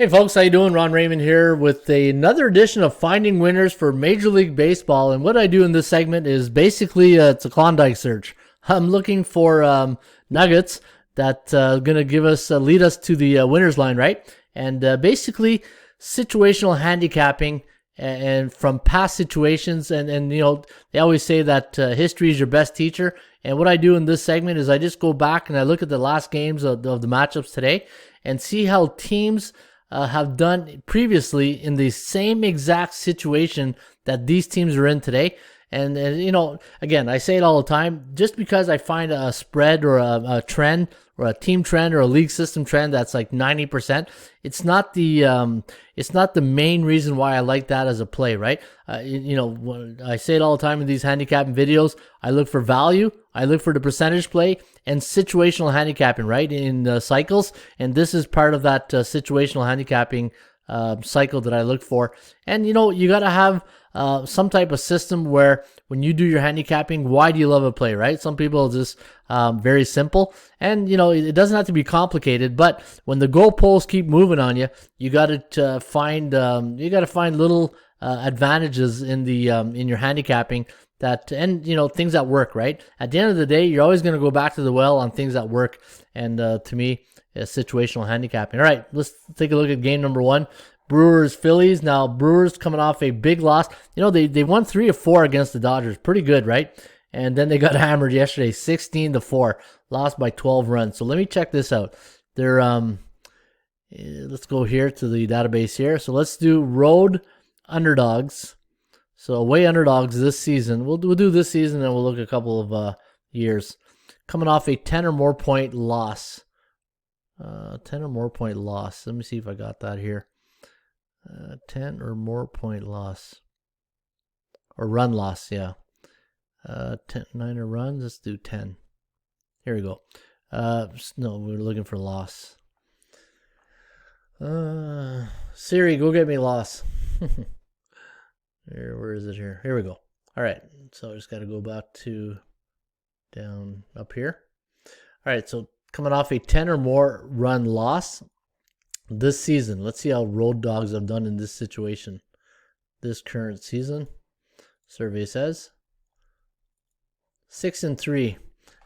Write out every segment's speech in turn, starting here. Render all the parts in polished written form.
Hey folks, how you doing? Ron Raymond here with another edition of Finding Winners for Major League Baseball. And what I do in this segment is basically it's a Klondike search. I'm looking for nuggets that going to give us lead us to the winners line, right? And basically situational handicapping and from past situations. And you know, they always say that history is your best teacher. And what I do in this segment is I just go back and I look at the last games of the matchups today and see how teams have done previously in the same exact situation that these teams are in today. And you know, again, I say it all the time, just because I find a spread or a trend or a team trend or a league system trend that's like 90%, it's not the main reason why I like that as a play, right? You know, I say it all the time in these handicapping videos. I look for value, I look for the percentage play, and situational handicapping, right, in cycles. And this is part of that situational handicapping cycle that I look for. And you know, you got to have some type of system where when you do your handicapping, why do you love a play, right? Some people are just very simple, and you know, it doesn't have to be complicated. But when the goalposts keep moving on you, you got to find little advantages in the in your handicapping that, and you know, things that work, right? At the end of the day, you're always going to go back to the well on things that work. And to me, situational handicapping. All right, let's take a look at game number one. Brewers Phillies. Now Brewers coming off a big loss. You know, they won 3 of 4 against the Dodgers. Pretty good, right? And then they got hammered yesterday, 16-4, lost by 12 runs. So let me check this out. They're let's go here to the database here. So let's do road underdogs. So away underdogs this season. We'll do this season, and we'll look at a couple of years. Coming off a 10 or more point loss. 10 or more point loss. Let me see if I got that here. 10 or more point loss. Or run loss, yeah. 9 or runs. Let's do 10. Here we go. No, we're looking for loss. Siri, go get me loss. Where is it here? Here we go. All right. So I just got to go back to down up here. All right. So coming off a 10 or more run loss this season. Let's see how road dogs have done in this situation. This current season, survey says 6-3.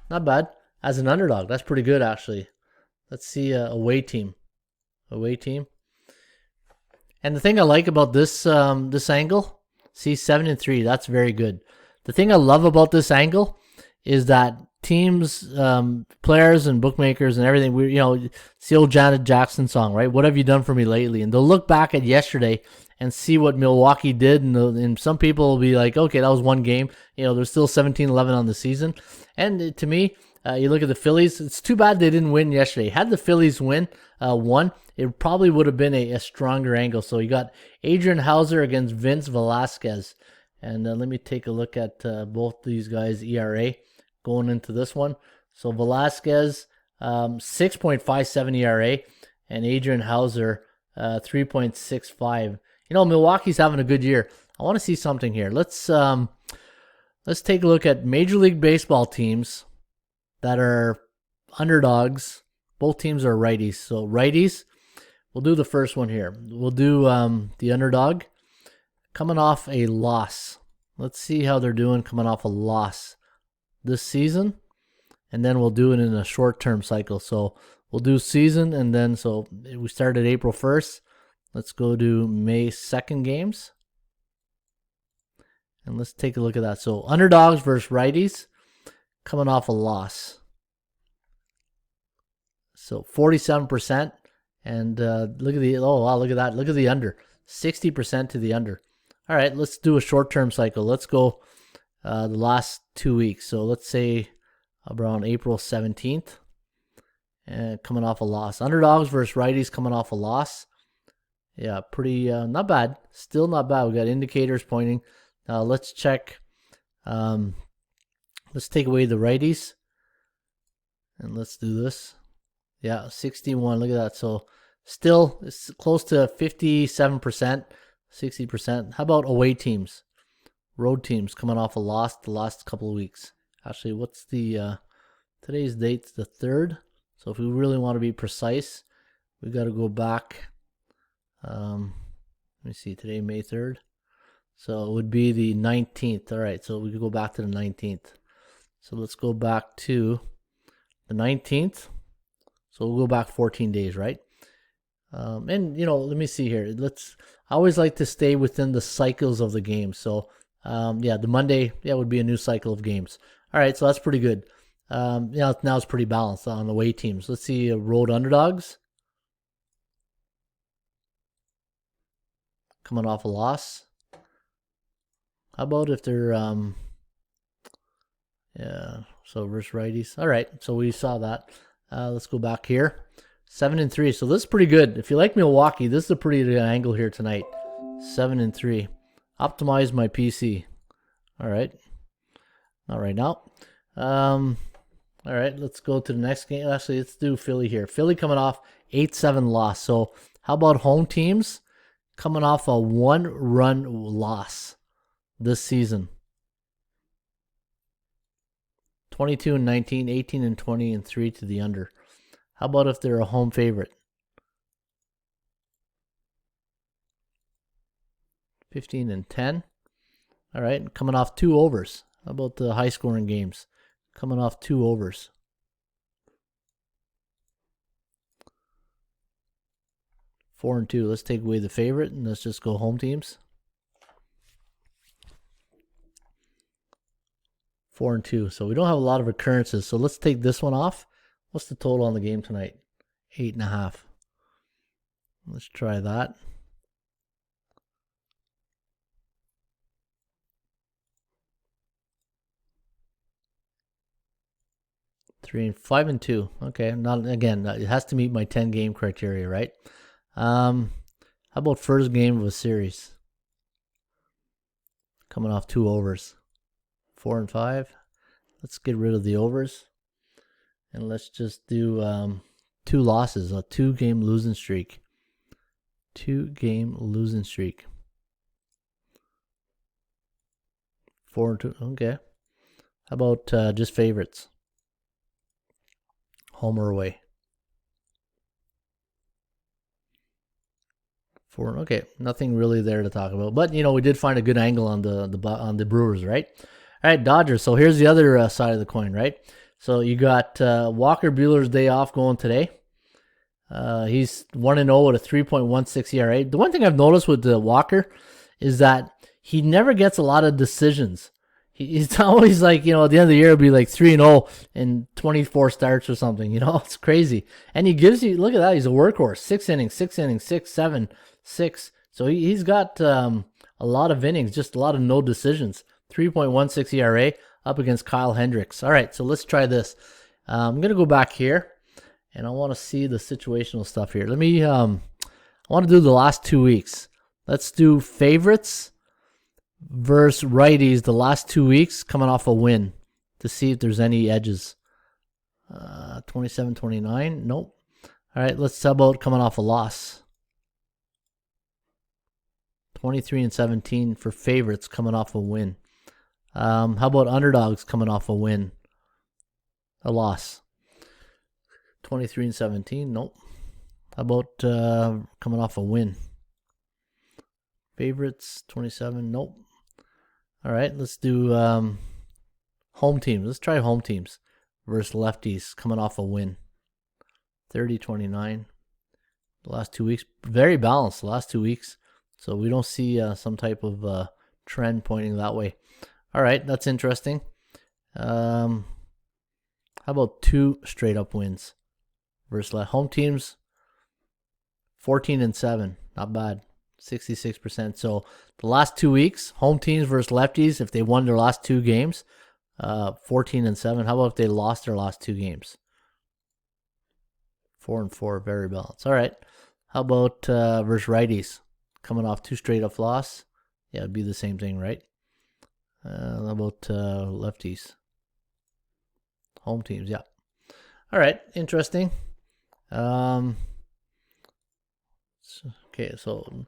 Not bad. As an underdog, that's pretty good actually. Let's see away team. Away team. And the thing I like about this this angle, see 7-3. That's very good. The thing I love about this angle is that teams, players, and bookmakers and everything, you know, it's the old Janet Jackson song, right? What have you done for me lately? And they'll look back at yesterday and see what Milwaukee did, and some people will be like, okay, that was one game. You know, there's still 17-11 on the season. And to me, you look at the Phillies, it's too bad they didn't win yesterday. Had the Phillies won, it probably would have been a stronger angle. So you got Adrian Hauser against Vince Velasquez. And let me take a look at both these guys' ERA going into this one. So Velasquez, 6.57 ERA, and Adrian Hauser, 3.65. You know, Milwaukee's having a good year. I want to see something here. Let's take a look at Major League Baseball teams that are underdogs. Both teams are righties. So righties, we'll do the first one here. We'll do the underdog coming off a loss. Let's see how they're doing coming off a loss this season, and then we'll do it in a short-term cycle. So we'll do season, and then so we started April 1st. Let's go to May 2nd games, and let's take a look at that. So underdogs versus righties coming off a loss. So 47%, and look at the look at that. Look at the under, 60% to the under. All right, let's do a short-term cycle. Let's go the last 2 weeks. So let's say around April 17th, and coming off a loss. Underdogs versus righties coming off a loss. Yeah, pretty not bad. Still not bad. We got indicators pointing. Now let's check. Let's take away the righties, and let's do this. Yeah, 61. Look at that. So still it's close to 57%, 60%. How about away teams? Road teams coming off a loss the last couple of weeks. Actually, what's the today's date's the 3rd. So if we really want to be precise, we got to go back Let me see, today, May 3rd. So it would be the 19th. All right, so we could go back to the 19th. So let's go back to the 19th. So we'll go back 14 days, right? And, let me see here. I always like to stay within the cycles of the game. So, the Monday, would be a new cycle of games. All right, so that's pretty good. Now it's pretty balanced on away teams. Let's see, road underdogs. Coming off a loss. How about if they're, so versus righties. All right, so we saw that. Let's go back here. 7-3. So this is pretty good. If you like Milwaukee, this is a pretty good angle here tonight. 7-3. Optimize my PC. All right. Not right now. All right, let's go to the next game. Actually, let's do Philly here. Philly coming off 8-7 loss. So how about home teams coming off a 1-run loss this season? 22-19, 18-20, and 3 to the under. How about if they're a home favorite? 15-10. All right, coming off 2 overs. How about the high scoring games? Coming off 2 overs. 4-2. Let's take away the favorite and let's just go home teams. 4-2. So we don't have a lot of occurrences. So let's take this one off. What's the total on the game tonight? 8.5. Let's try that. Three and 5-2. Okay, not again. It has to meet my 10-game criteria, right? How about first game of a series? Coming off 2 overs. 4-5. Let's get rid of the overs. And let's just do 2 losses, a 2-game losing streak. 2-game losing streak. 4-2. Okay. How about just favorites? Home or away? 4. Okay, nothing really there to talk about. But we did find a good angle on the Brewers, right? All right, Dodgers. So here's the other side of the coin, right? So you got Walker Buehler's day off going today. He's 1-0 with a 3.16 ERA. The one thing I've noticed with Walker is that he never gets a lot of decisions. He's always like, at the end of the year, it'll be like 3-0 and 24 starts or something. It's crazy. And he gives you, look at that, he's a workhorse. 6 innings, 6, 7, 6. So he's got a lot of innings, just a lot of no decisions. 3.16 ERA up against Kyle Hendricks. All right, so let's try this. I'm going to go back here, and I want to see the situational stuff here. Let me, I want to do the last 2 weeks. Let's do favorites versus righties the last 2 weeks coming off a win to see if there's any edges. 27-29, nope. All right, let's how about coming off a loss. 23-17 for favorites coming off a win. How about underdogs coming off a win? A loss. 23-17, nope. How about coming off a win? Favorites, 27, nope. All right, let's do home teams. Let's try home teams versus lefties coming off a win. 30-29. The last 2 weeks, very balanced the last 2 weeks. So we don't see some type of trend pointing that way. All right, that's interesting. How about 2 straight up wins versus home teams? 14-7, not bad. 66%. So the last 2 weeks, home teams versus lefties, if they won their last 2 games, 14-7. How about if they lost their last 2 games? 4-4, very balanced. All right. How about versus righties? Coming off 2 straight up loss. Yeah, it'd be the same thing, right? How about lefties? Home teams, yeah. All right, interesting. Okay, so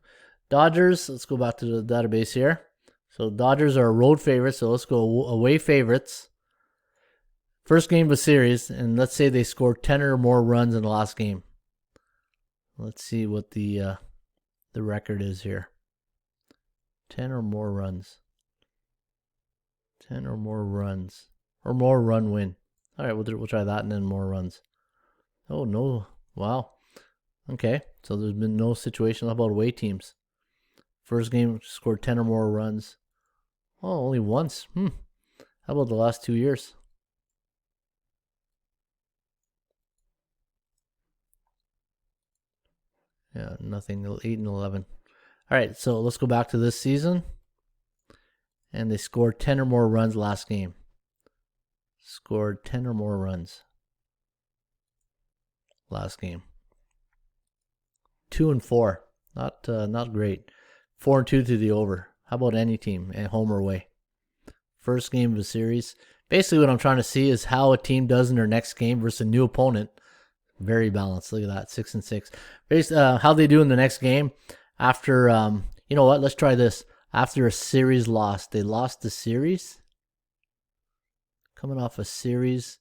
Dodgers, let's go back to the database here. So Dodgers are road favorites, so let's go away favorites. First game of a series, and let's say they scored 10 or more runs in the last game. Let's see what the the record is here. 10 or more runs. 10 or more runs. Or more run win. All right, we'll try that and then more runs. Oh, no. Wow. Okay, so there's been no situation. How about away teams? First game scored 10 or more runs. Oh, only once. How about the last 2 years? Yeah, nothing. 8 and 11. All right, so let's go back to this season. And they scored 10 or more runs last game. Scored 10 or more runs last game. 2 and 4. Not great. 4 and 2 to the over. How about any team, at home or away? First game of a series. Basically, what I'm trying to see is how a team does in their next game versus a new opponent. Very balanced. Look at that, 6 and 6. How they do in the next game after. You know what? Let's try this. After a series loss, they lost the series. Coming off a series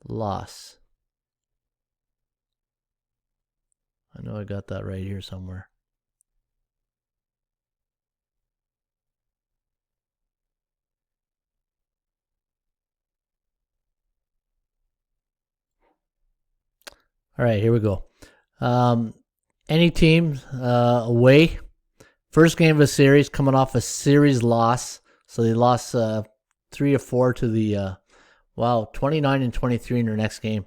loss. I know I got that right here somewhere. All right, here we go. Any team away, first game of a series, coming off a series loss. So they lost 3 or 4 to the 29 and 23 in their next game.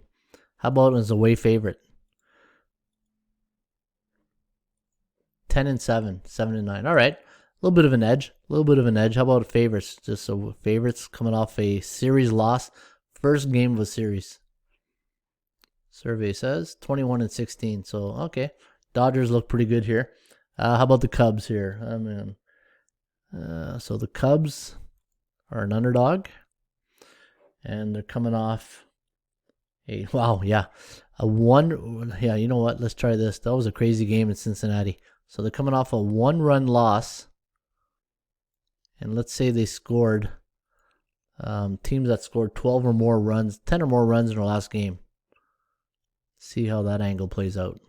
How about as away favorite? 10 and 7, 7 and 9. All right, a little bit of an edge. How about favorites? Just so favorites coming off a series loss, first game of a series. Survey says 21 and 16. So okay, Dodgers look pretty good here. How about the Cubs here? So the Cubs are an underdog, and they're coming off a one. Yeah, you know what? Let's try this. That was a crazy game in Cincinnati. So they're coming off a 1-run loss, and let's say they scored. Teams that scored 12 or more runs, 10 or more runs in their last game. See how that angle plays out.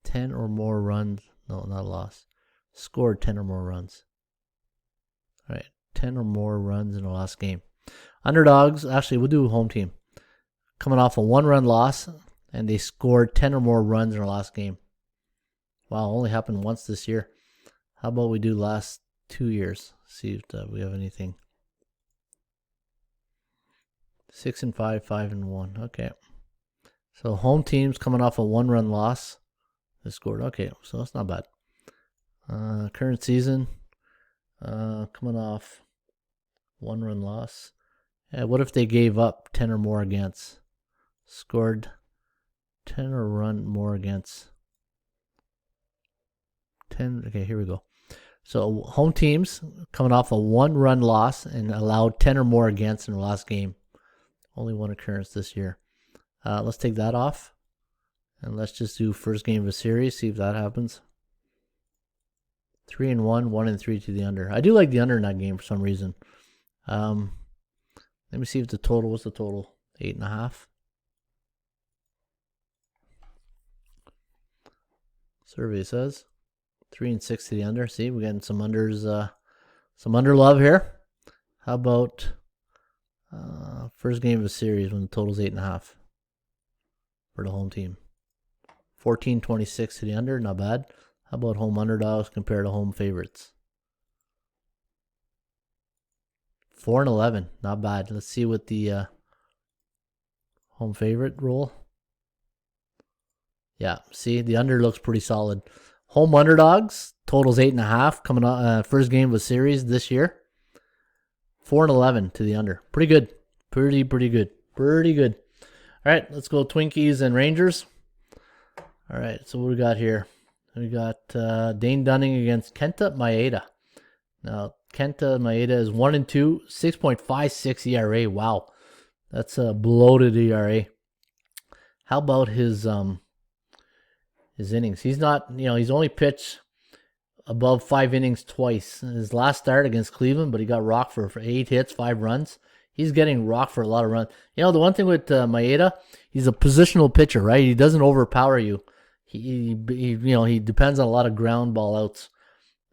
10 or more runs. No, not a loss. Scored 10 or more runs. All right, 10 or more runs in the last game. Underdogs, actually, we'll do home team. Coming off a 1-run loss, and they scored 10 or more runs in their last game. Wow, only happened once this year. How about we do last 2 years? See if we have anything. 6 and 5, 5 and 1. Okay. So home teams coming off a 1-run loss. They scored. Okay, so that's not bad. Current season, coming off 1-run loss. Yeah, what if they gave up 10 or more against? Scored 10 or run more against. 10. Okay, here we go. So home teams coming off a 1-run loss and allowed 10 or more against in the last game. Only one occurrence this year. Let's take that off. And let's just do first game of a series, see if that happens. 3 and 1, 1 and 3 to the under. I do like the under in that game for some reason. Let me see if the total, what's the total? 8.5. Survey says 3 and 6 to the under. See, we're getting some unders, some under love here. How about first game of a series when the total's 8.5 for the home team? 14-26 to the under, not bad. How about home underdogs compared to home favorites? 4 and 11, not bad. Let's see what the home favorite roll. Yeah, see, the under looks pretty solid. Home underdogs, totals 8.5 coming on first game of a series this year. 4 and 11 to the under. Pretty good. Pretty good. Pretty good. All right, let's go Twinkies and Rangers. All right, so what we got here? We got Dane Dunning against Kenta Maeda. Now, Kenta Maeda is 1 and 2, 6.56 ERA. Wow, that's a bloated ERA. How about his innings? He's not, he's only pitched above 5 innings twice. His last start against Cleveland, but he got rocked for 8 hits, 5 runs. He's getting rocked for a lot of runs. The one thing with Maeda, he's a positional pitcher, right? He doesn't overpower you. he depends on a lot of ground ball outs.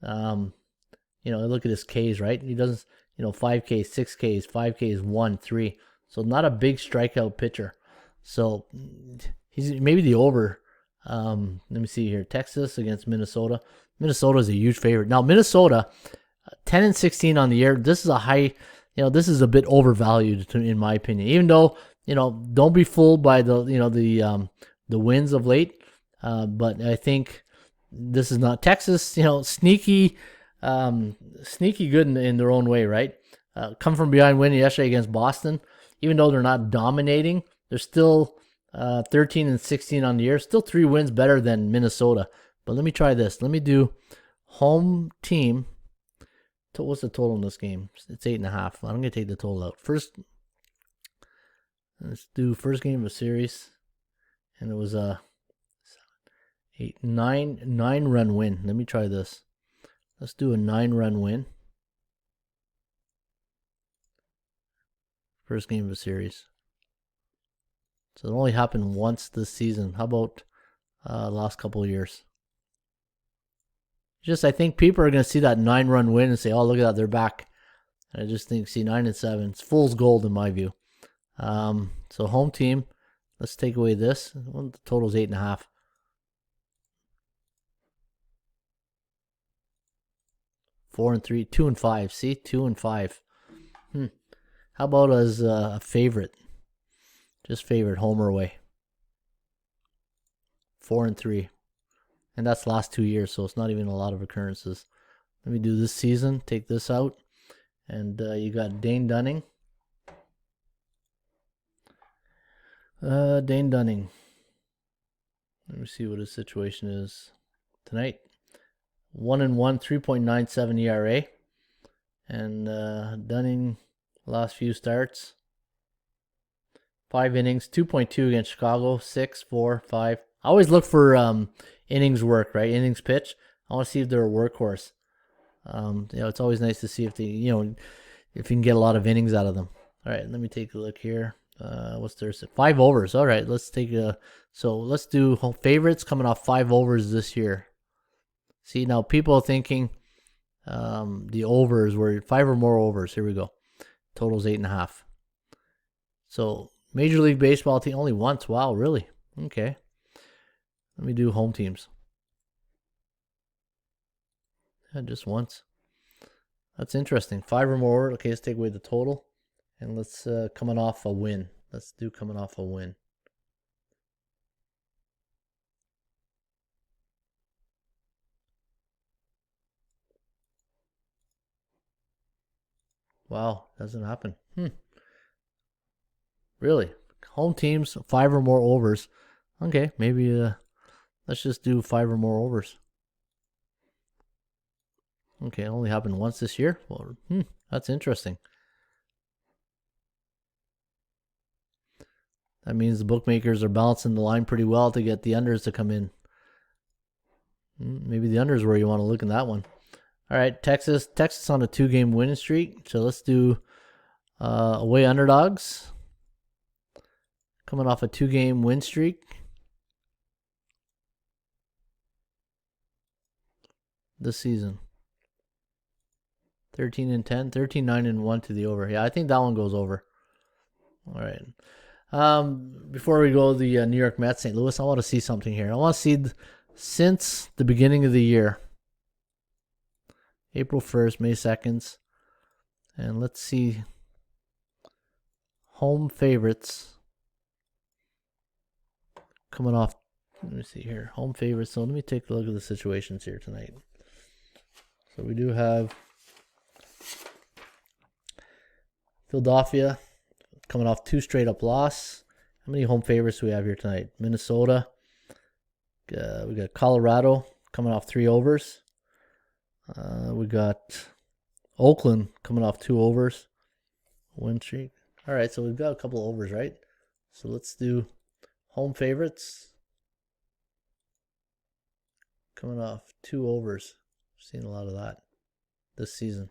Look at his Ks, right? He doesn't, 5Ks, 6Ks, 5Ks, 1, 3. So not a big strikeout pitcher. So he's maybe the over. Let me see here. Texas against Minnesota. Minnesota is a huge favorite. Now Minnesota, 10-16 on the year. This is a high. This is a bit overvalued in my opinion. Even though don't be fooled by the wins of late. But I think this is not Texas. Sneaky good in their own way, right? Come from behind win yesterday against Boston. Even though they're not dominating, they're still 13-16 on the year. Still 3 wins better than Minnesota. But let me try this. Let me do home team. What's the total in this game? It's 8.5. I'm going to take the total out. Let's do first game of a series. And it was a 9-run win. Let me try this. Let's do a 9-run win. First game of a series. So it only happened once this season. How about last couple of years? I think people are going to see that 9-run win and say, oh, look at that, they're back. And I just think, 9-7. It's fool's gold in my view. So home team, let's take away this. The total's 8.5. 4-3, 2-5. See, 2-5. How about as a favorite? Just favorite, home or away. 4-3. And that's last 2 years, so it's not even a lot of occurrences. Let me do this season, take this out. And you got Dane Dunning. Dane Dunning. Let me see what his situation is tonight. 1-1, 3.97 ERA. And Dunning, last few starts. 5 innings, 2.2 against Chicago, 6, 4, 5. I always look for innings work, right? Innings pitch. I want to see if they're a workhorse. It's always nice to see if they, if you can get a lot of innings out of them. All right, let me take a look here. What's their 5 overs? All right, let's take let's do home favorites coming off 5 overs this year. See, now people are thinking the overs were 5 or more overs. Here we go. Total's 8.5. So Major League Baseball team only once. Wow, really? Okay. Let me do home teams. Yeah, just once. That's interesting. 5 or more. Okay, let's take away the total. And let's coming off a win. Let's do coming off a win. Wow, doesn't happen. Really? Home teams, 5 or more overs. Okay, maybe let's just do 5 or more overs. Okay, it only happened once this year. Well, that's interesting. That means the bookmakers are balancing the line pretty well to get the unders to come in. Maybe the unders where you want to look in that one. All right, Texas on a 2-game winning streak. So let's do away underdogs. Coming off a 2-game win streak. This season. 13-10, 13-9-1 to the over. Yeah, I think that one goes over. All right. Before we go to the New York Mets, St. Louis, I want to see something here. I want to see since the beginning of the year. April 1st, May 2nd. And let's see home favorites coming off. Let me see here. Home favorites. So let me take a look at the situations here tonight. So we do have Philadelphia coming off 2 straight up loss. How many home favorites do we have here tonight? Minnesota. We got Colorado coming off 3 overs. We got Oakland coming off 2 overs. Win streak. All right, so we've got a couple of overs, right? So let's do home favorites. Coming off 2 overs. Seen a lot of that this season.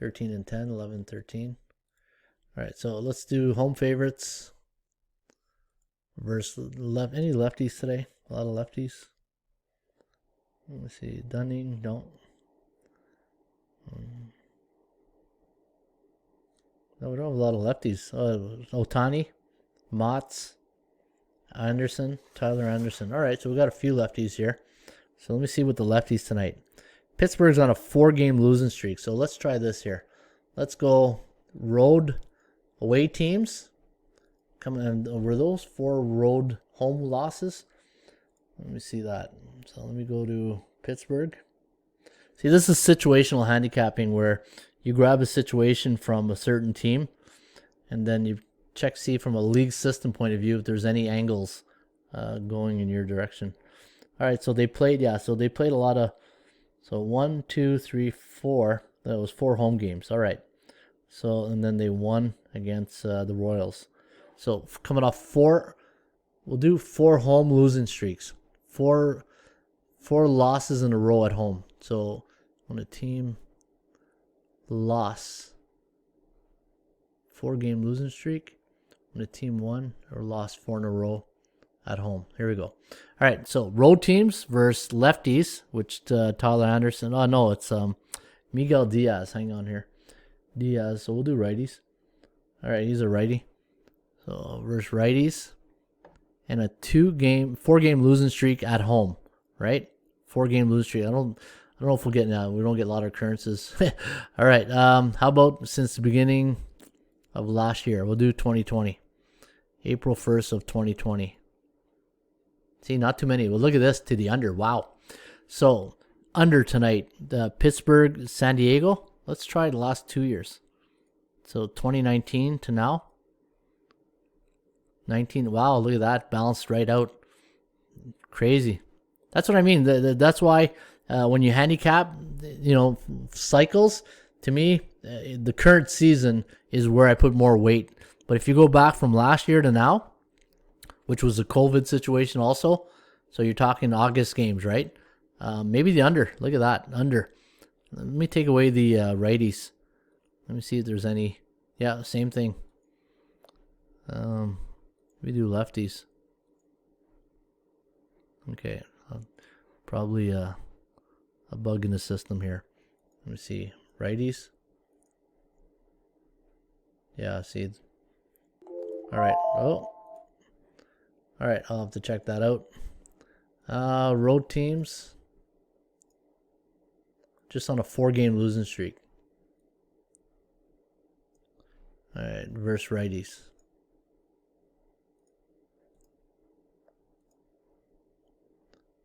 13 and 10, 11, 13. All right, so let's do home favorites versus any lefties today. A lot of lefties. Let me see. Dunning, don't. No, we don't have a lot of lefties. Ohtani, Motts, Anderson, Tyler Anderson. All right, so we got a few lefties here. So let me see what the lefties tonight. Pittsburgh's on a 4-game losing streak. So let's try this here. Let's go road away teams. Were those 4 road home losses? Let me see that. So let me go to Pittsburgh. See, this is situational handicapping where you grab a situation from a certain team and then you check, see from a league system point of view if there's any angles going in your direction. All right, so they played, so they played a lot of, so 1, 2, 3, 4. That was 4 home games. All right. So, and then they won against the Royals. So coming off 4, we'll do 4 home losing streaks. 4 losses in a row at home. So when a team lost, 4-game losing streak, when a team won or lost 4 in a row at home. Here we go. All right, so road teams versus lefties, which Tyler Anderson. Oh no, it's Miguel Diaz. Hang on here, Diaz. So we'll do righties. All right, he's a righty. So versus righties, and a 4-game losing streak at home. Right, 4-game losing streak. I don't know if we'll get now. We don't get a lot of occurrences. All right. How about since the beginning of last year? We'll do 2020, April 1st of 2020. See, not too many. Well, look at this to the under. Wow. So under tonight, the Pittsburgh, San Diego. Let's try the last 2 years. So 2019 to now. 19. Wow, look at that. Balanced right out. Crazy. That's what I mean. That's why when you handicap, cycles, to me, the current season is where I put more weight. But if you go back from last year to now, which was a COVID situation also, so you're talking August games, right? Maybe the under. Look at that, under. Let me take away the righties. Let me see if there's any. Yeah, same thing. We do lefties. Okay, probably a bug in the system here. Let me see. Righties. Yeah, see. All right. Oh. All right, I'll have to check that out. Road teams. Just on a 4-game losing streak. All right, versus righties.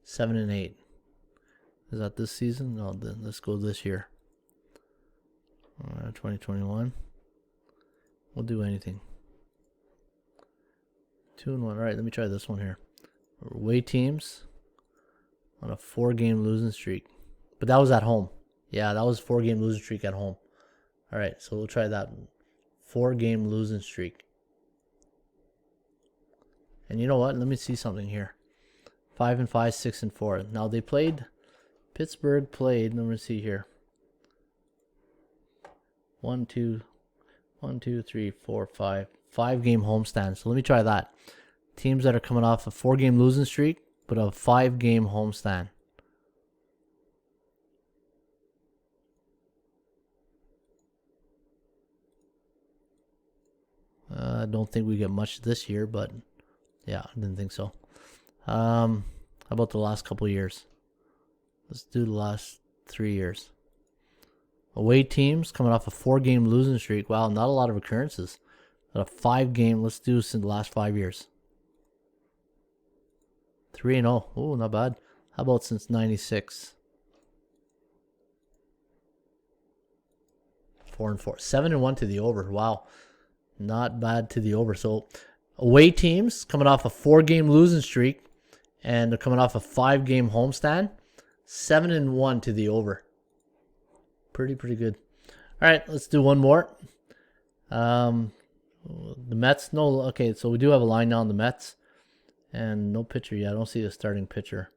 Seven and 8. Is that this season? No, then let's go this year. 2021. We'll do anything. 2 and 1. All right, let me try this one here. Away teams on a 4-game losing streak. But that was at home. Yeah, that was 4-game losing streak at home. All right, so we'll try that 4-game losing streak. And you know what? Let me see something here. 5 and 5, 6 and 4. Now they played. Pittsburgh played. Let me see here. 1, 2, 3, 4, 5. 5-game homestand. So let me try that. Teams that are coming off a 4-game losing streak, but a 5-game homestand. I don't think we get much this year, but yeah, I didn't think so. How about the last couple of years? Let's do the last 3 years. Away teams coming off a 4-game losing streak. Wow, not a lot of occurrences. But a 5-game, let's do since the last 5 years. 3 and 0. Oh, not bad. How about since 96? 4 and 4. 7 and 1 to the over. Wow. Not bad to the over. So away teams coming off a 4-game losing streak and they're coming off a 5-game homestand. 7 and 1 to the over. Pretty good. All right, let's do one more. The Mets. No, okay, so we do have a line now on the Mets. And no pitcher yet. I don't see the starting pitcher.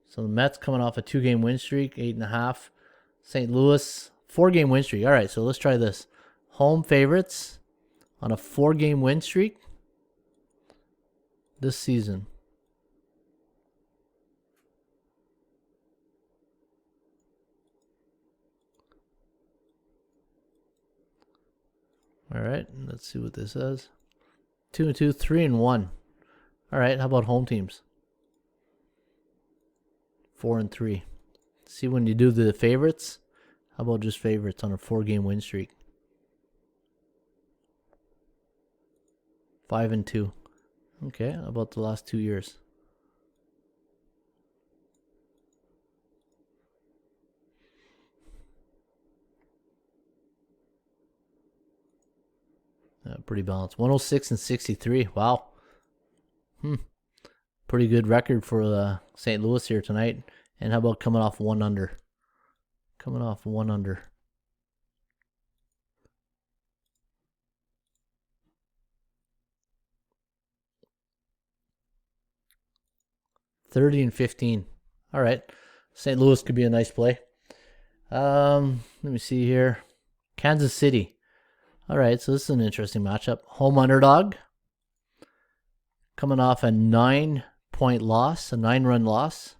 So the Mets coming off a 2-game win streak, 8.5. St. Louis, 4-game win streak. All right, so let's try this. Home favorites on a 4-game win streak this season. All right, let's see what this says. 2-2, 3-1. All right, how about home teams? 4-3. See, when you do the favorites, how about just favorites on a 4-game win streak? 5-2. Okay, how about the last 2 years? Pretty balanced. 106 and 63. Wow. Pretty good record for St. Louis here tonight. And how about coming off 1 under? Coming off 1 under. $30-15. All right. St. Louis could be a nice play. Let me see here. Kansas City. All right, so this is an interesting matchup. Home underdog. Coming off a 9-point loss, a 9-run loss.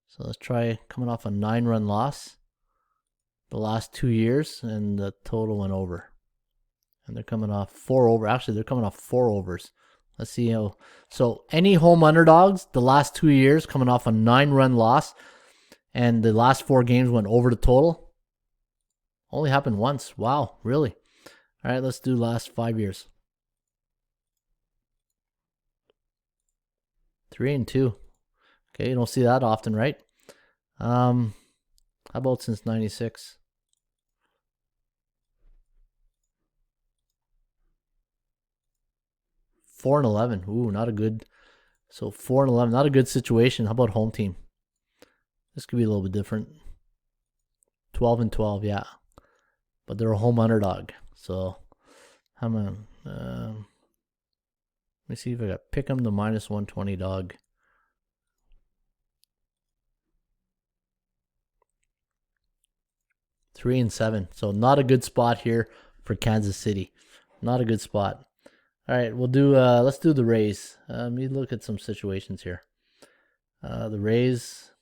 So let's try coming off a 9-run loss the last 2 years, and the total went over. And they're coming off 4 over. Actually, they're coming off 4 overs. Let's see how. So any home underdogs the last 2 years coming off a 9-run loss, and the last 4 games went over the total. Only happened once. Wow, really? All right, let's do last 5 years. 3-2. Okay, you don't see that often, right? How about since 96? 4-11. Ooh, not a good. So 4-11, not a good situation. How about home team? This could be a little bit different. 12-12, yeah. But they're a home underdog. So, I'm on. Let me see if I got pick 'em the -120 dog. $3-7. So not a good spot here for Kansas City. Not a good spot. All right, we'll do. Let's do the Rays. Let me look at some situations here. The Rays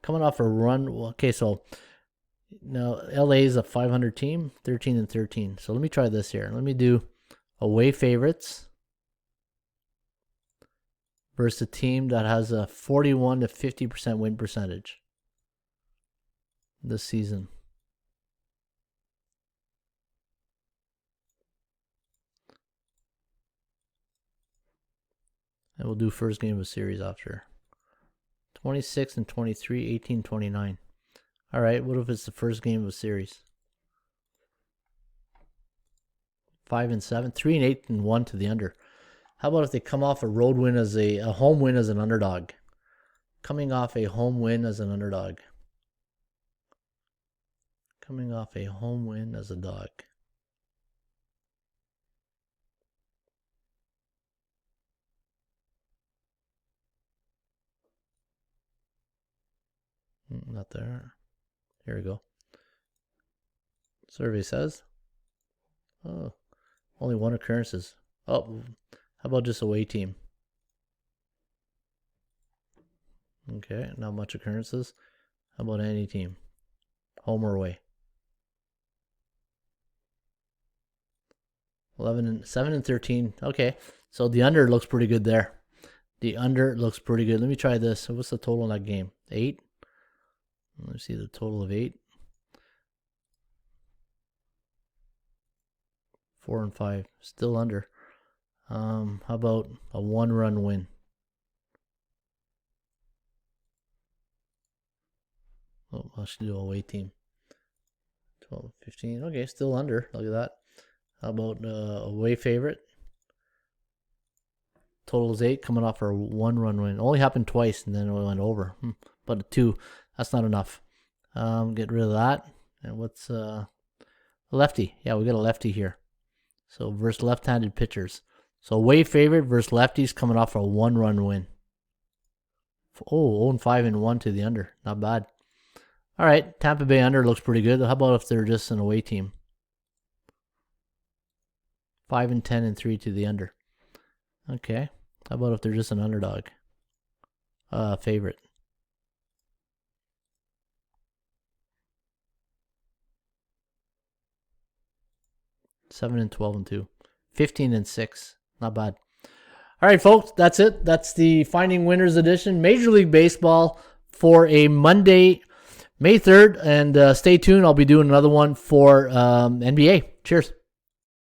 coming off a run. Okay, so. Now, LA is a 500 team, 13-13. So let me try this here. Let me do away favorites versus a team that has a 41 to 50% win percentage this season. And we'll do first game of a series after. 26-23, 18-29. All right, what if it's the first game of a series? 5-7, 3-8-1 to the under. How about if they come off a road win as a home win as an underdog? Coming off a home win as an underdog. Coming off a home win as a dog. Not there. Here we go. Survey says. Oh, only 1 occurrences. Oh, how about just away team? Okay, not much occurrences. How about any team? Home or away? 7-13. Okay, so the under looks pretty good there. The under looks pretty good. Let me try this. What's the total in that game? 8? Let's see the total of 8. 4-5. Still under. How about a 1-run win? Oh, I should do away team. 12-15. Okay, still under. Look at that. How about away favorite? Total is 8, coming off for a 1-run win. Only happened twice, and then it went over. But a 2, that's not enough. Get rid of that. And what's a lefty? Yeah, we got a lefty here. So versus left-handed pitchers. So away favorite versus lefties coming off for a 1-run win. Oh, 0-5-1 to the under. Not bad. All right, Tampa Bay under looks pretty good. How about if they're just an away team? 5 and 10 and 3 to the under. Okay. How about if they're just an underdog? Favorite. Seven and 12 and 2. 15 and 6. Not bad. All right, folks, that's it. That's the Finding Winners edition. Major League Baseball for a Monday, May 3rd. And stay tuned. I'll be doing another one for NBA. Cheers.